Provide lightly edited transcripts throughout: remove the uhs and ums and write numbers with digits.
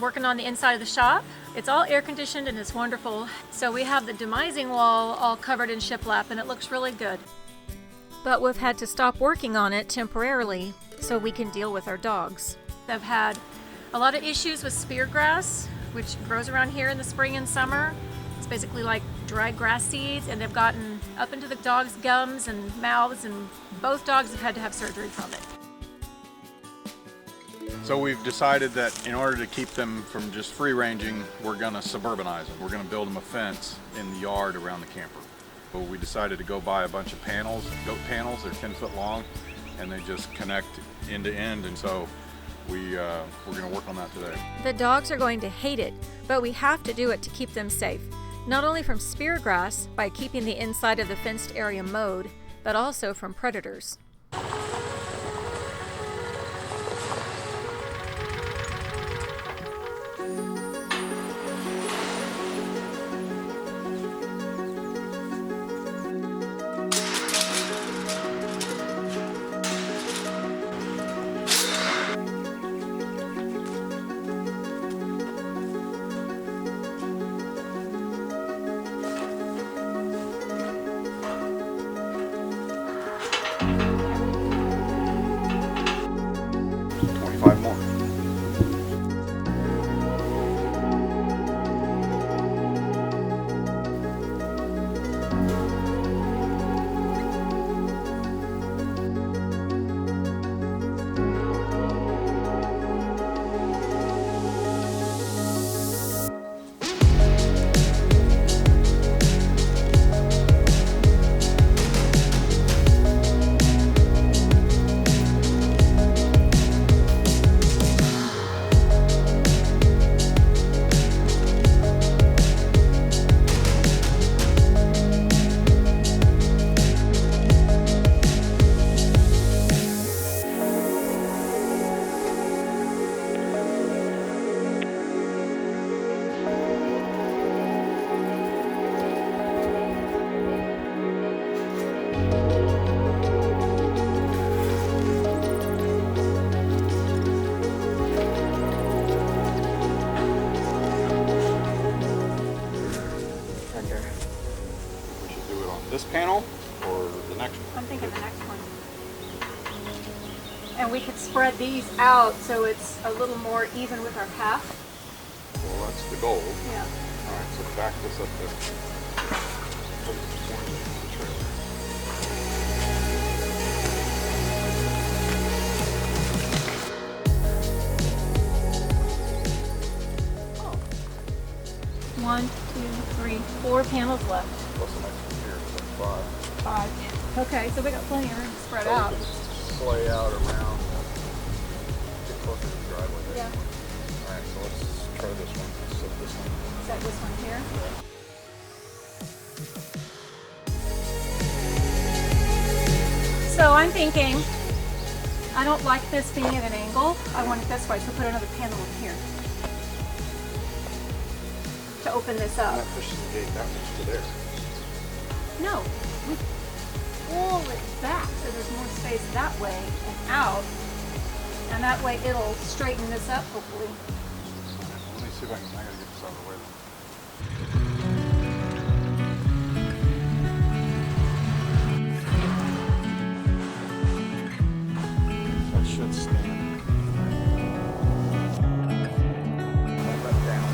working on the inside of the shop. It's all air conditioned and it's wonderful. So we have the demising wall all covered in shiplap and it looks really good. But we've had to stop working on it temporarily so we can deal with our dogs. I've had a lot of issues with spear grass, which grows around here in the spring and summer. It's basically like dried grass seeds, and they've gotten up into the dogs' gums and mouths, and both dogs have had to have surgery from it. So we've decided that in order to keep them from just free ranging, we're going to suburbanize them. We're going to build them a fence in the yard around the camper. So we decided to go buy a bunch of panels, goat panels. They're 10 foot long, and they just connect end to end. And so we're going to work on that today. The dogs are going to hate it, but we have to do it to keep them safe. Not only from spear grass by keeping the inside of the fenced area mowed, but also from predators. More. This panel or the next one? I'm thinking the next one. And we could spread these out so it's a little more even with our path. Well, that's the goal. Yeah. All right, so back this up there. Oh. 1, 2, 3, 4 panels left. Plus the next one here, so 5. 5. Okay, so we got plenty of room to spread So out. we can slay out around, get closer to the driveway there. Yeah. All right, so let's try this one. Let's set this one. Set this one here. So I'm thinking, I don't like this being at an angle. I want it this way, so put another panel in here to open this up. And that pushes the gate that much to there. No, we pull it back so there's more space that way and out, and that way it'll straighten this up hopefully. All right, well, let me see if I gotta get this out of the way then. That should stand. Hold that down.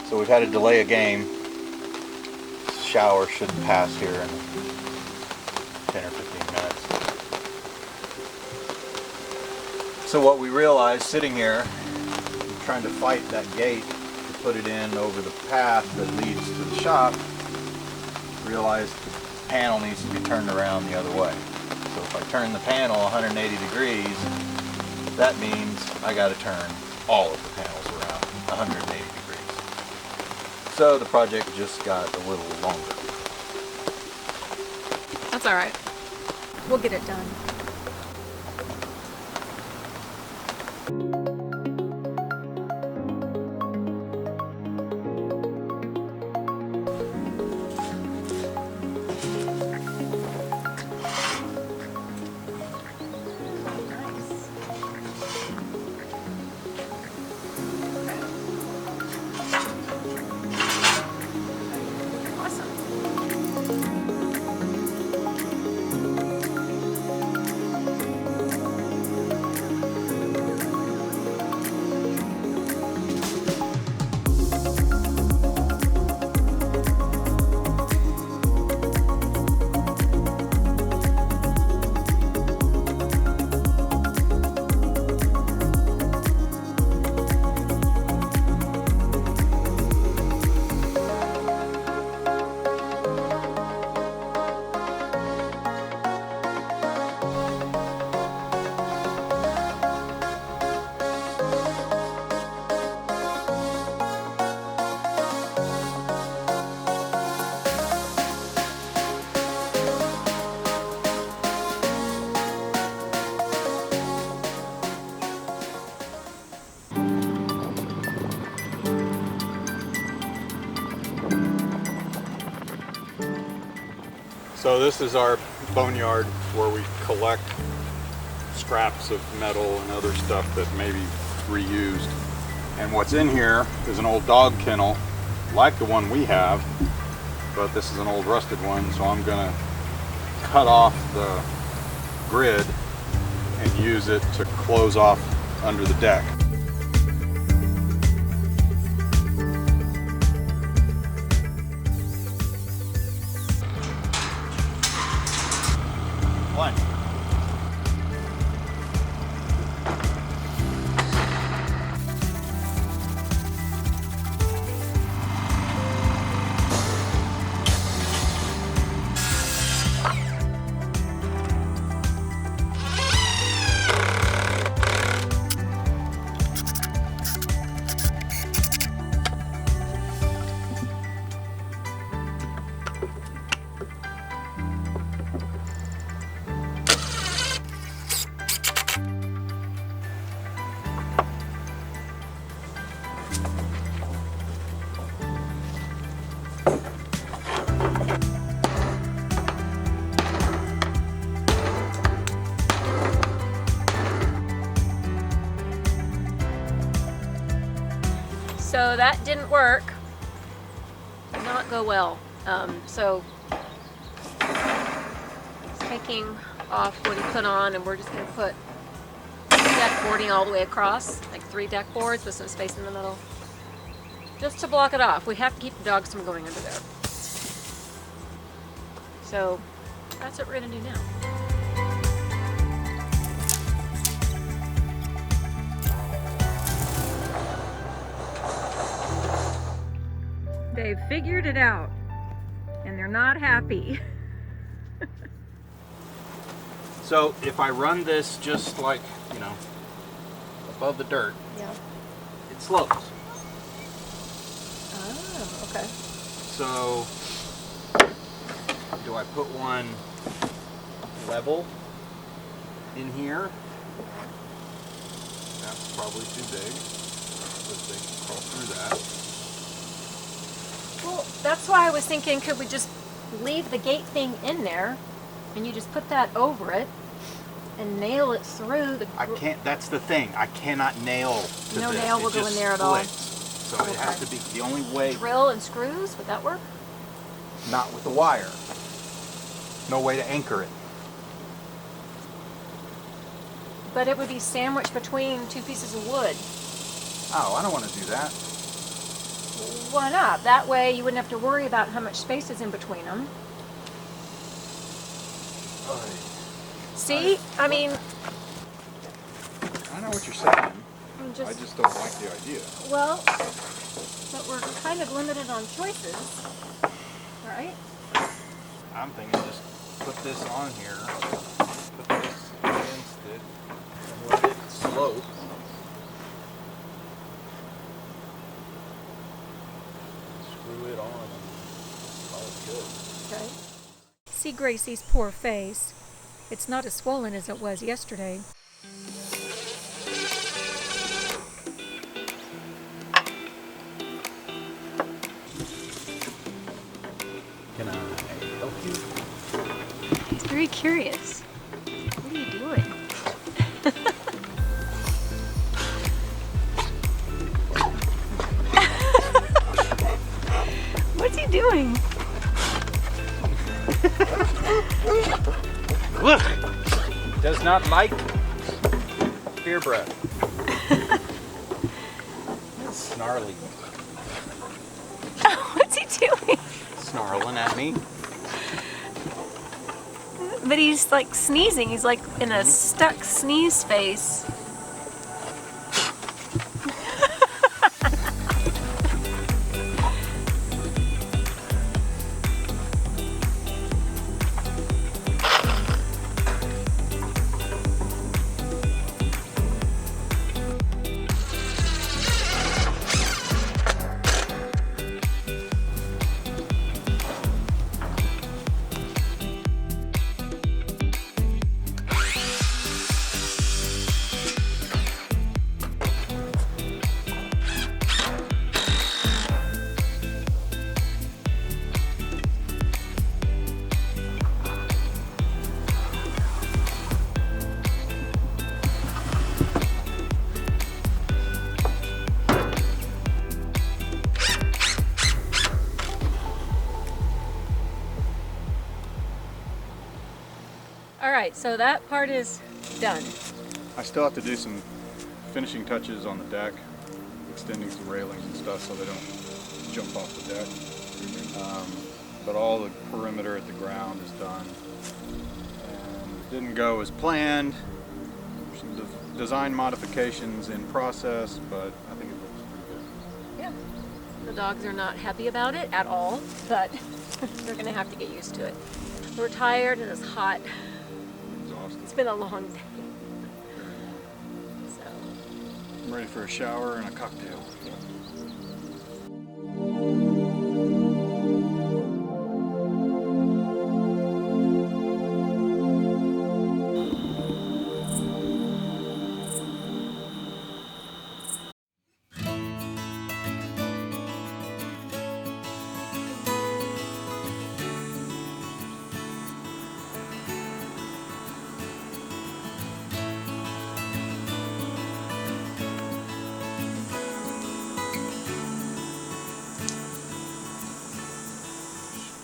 So we've had to delay a game. Shower should pass here in 10 or 15 minutes. So what we realized sitting here, trying to fight that gate to put it in over the path that leads to the shop, realized the panel needs to be turned around the other way. So if I turn the panel 180 degrees, that means I got to turn all of the panels around 180 degrees. So the project just got a little longer. That's all right. We'll get it done. So this is our boneyard where we collect scraps of metal and other stuff that may be reused. And what's in here is an old dog kennel, like the one we have, but this is an old rusted one, so I'm gonna cut off the grid and use it to close off under the deck. One. So that didn't work. Did not go well. So taking off what he put on, and we're just going to put deck boarding all the way across, like 3 deck boards with some space in the middle, just to block it off. We have to keep the dogs from going under there. So that's what we're going to do now. They've figured it out, and they're not happy. So if I run this just like, you know, above the dirt, Yeah. it slopes. Oh, okay. So do I put one level in here? That's probably too big, but they can crawl through that. Well, that's why I was thinking, could we just leave the gate thing in there, and you just put that over it, and nail it through the... I can't, that's the thing, I cannot nail to No this. nail will It go just in there at all. splits. So it has to be, the only way, Drill and screws, would that work? not with the wire. No way to anchor it. But it would be sandwiched between 2 pieces of wood. Oh, I don't want to do that. Why not? That way you wouldn't have to worry about how much space is in between them. See? I mean... I know what you're saying. I'm I just don't like the idea. Well, but we're kind of limited on choices, right? I'm thinking just put this on here, put this against it, and let it slope. Screw it on and call it good. Okay. See Gracie's poor face. It's not as swollen as it was yesterday. Can I help you? He's very curious. What are you doing? What's he doing? Look! Does not like beer breath. Snarly. What's he doing? Snarling at me. But he's like sneezing. He's like in a stuck sneeze face. Alright, so that part is done. I still have to do some finishing touches on the deck, extending some railings and stuff so they don't jump off the deck. But all the perimeter at the ground is done. And it didn't go as planned. Some design modifications in process, but I think it looks pretty good. Yeah. The dogs are not happy about it at all, but they're going to have to get used to it. We're tired and it's hot. Exhausted. It's been a long day. So. I'm ready for a shower and a cocktail.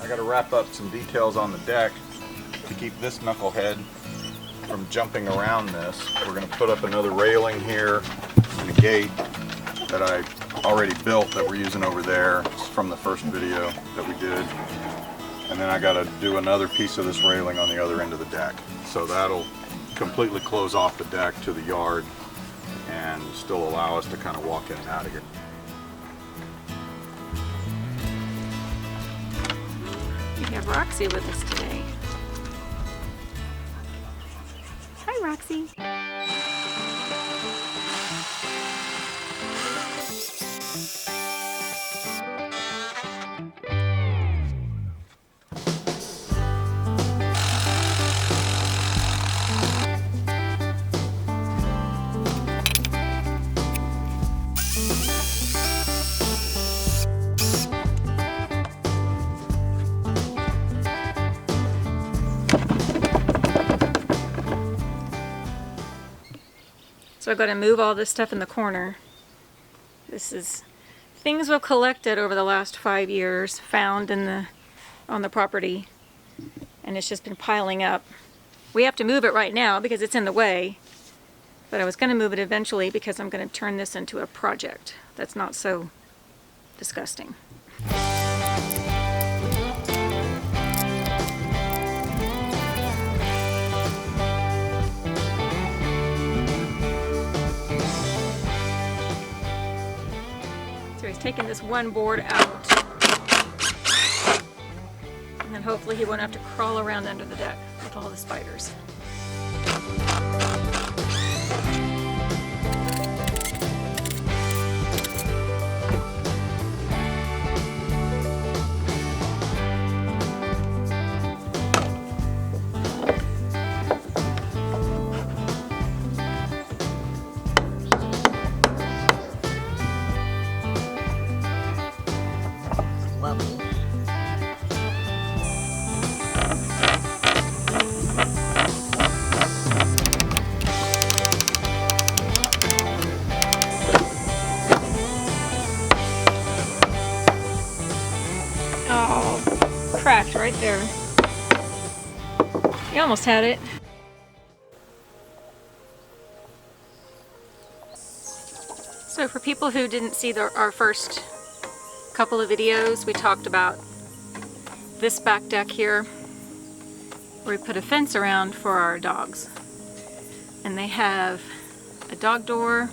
I got to wrap up some details on the deck to keep this knucklehead from jumping around this. We're going to put up another railing here and a gate that I already built that we're using over there. It's from the first video that we did. And then I got to do another piece of this railing on the other end of the deck. So that'll completely close off the deck to the yard and still allow us to kind of walk in and out of here. We have Roxy with us today. Hi, Roxy. So I've got to move all this stuff in the corner. This is things we've collected over the last 5 years, found on the property, and it's just been piling up. We have to move it right now because it's in the way, but I was going to move it eventually because I'm going to turn this into a project that's not so disgusting. So he's taken this one board out. And then hopefully he won't have to crawl around under the deck with all the spiders. Lovely. Oh, cracked right there. You almost had it. So for people who didn't see our first couple of videos, we talked about this back deck here where we put a fence around for our dogs. And they have a dog door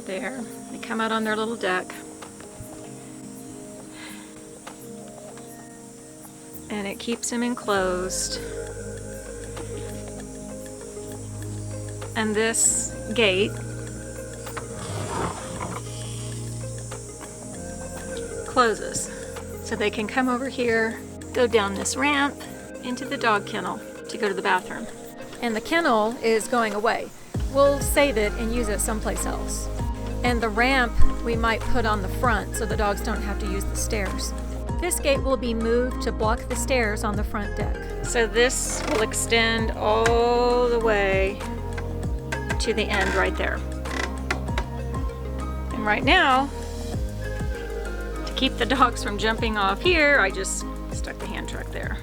there. They come out on their little deck. And it keeps them enclosed. And this gate closes. So they can come over here, go down this ramp into the dog kennel to go to the bathroom. And the kennel is going away. We'll save it and use it someplace else. And the ramp we might put on the front so the dogs don't have to use the stairs. This gate will be moved to block the stairs on the front deck. So this will extend all the way to the end right there. And right now, to keep the dogs from jumping off here, I just stuck the hand truck there.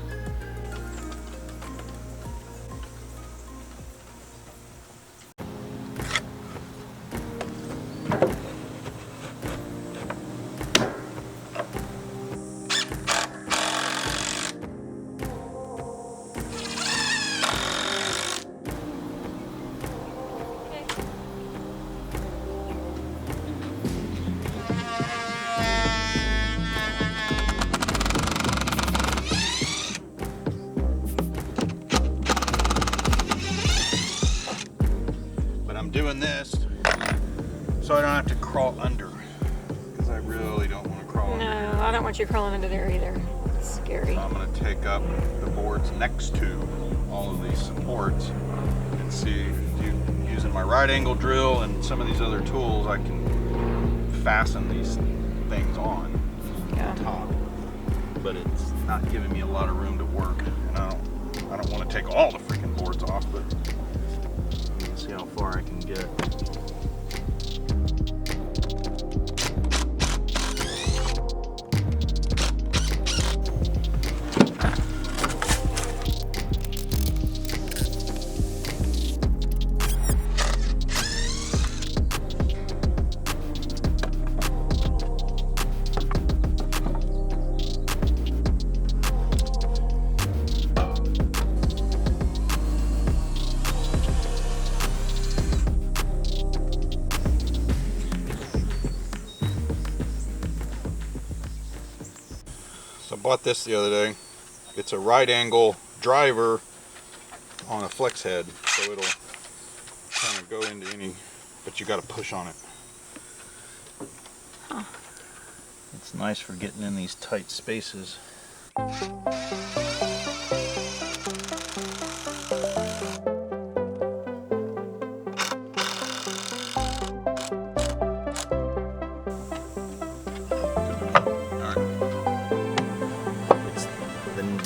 Doing this so I don't have to crawl under, because I really don't want to crawl under. No, I don't want you crawling under there either. It's scary. So I'm going to take up the boards next to all of these supports and see, using my right angle drill and some of these other tools, I can fasten these things on top. But it's not giving me a lot of room to work, and I don't want to take all the freaking boards off, but see how far I can get. So I bought this the other day. It's a right angle driver on a flex head, so it'll kind of go into any, but you got to push on it. Huh. It's nice for getting in these tight spaces.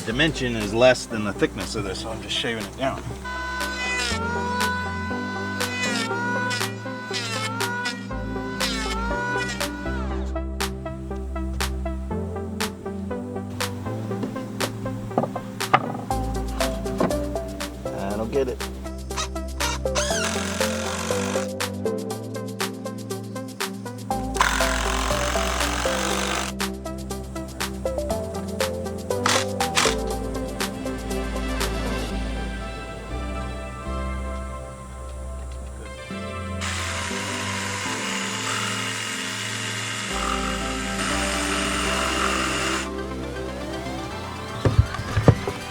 Dimension is less than the thickness of this, so I'm just shaving it down. That'll get it.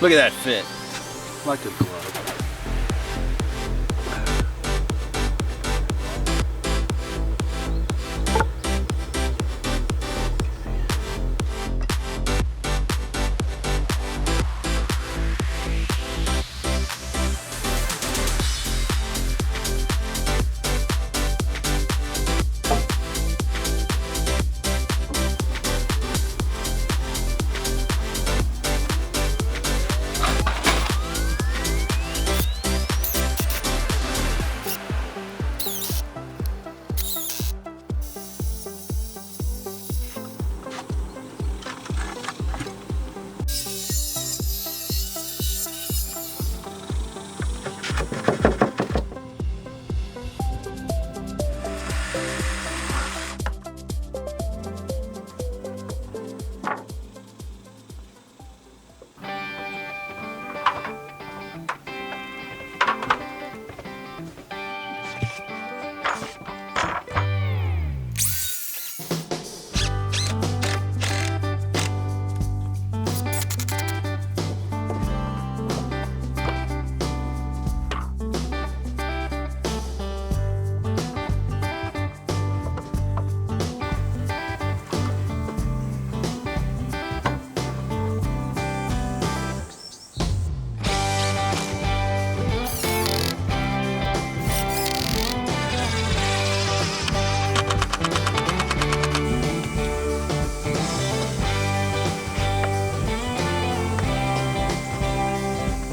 Look at that fit. Like a glove.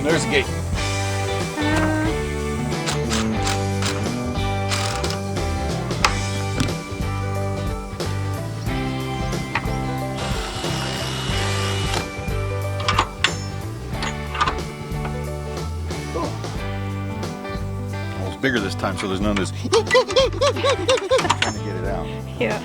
There's the gate. Well, it's bigger this time, so there's none of this trying to get it out. Yeah.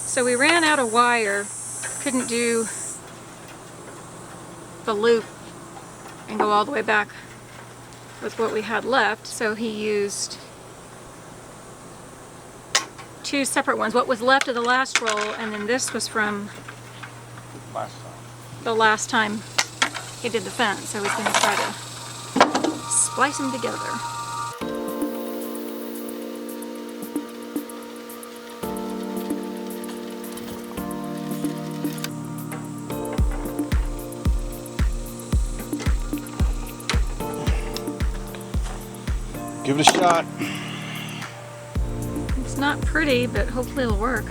So we ran out of wire, couldn't do the loop and go all the way back with what we had left, so he used two separate ones. What was left of the last roll, and then this was from the last time he did the fence, so he's going to try to splice them together. Give it a shot. It's not pretty, but hopefully it'll work.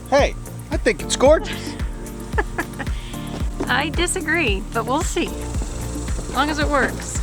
Hey, I think it's gorgeous. I disagree, but we'll see. As long as it works.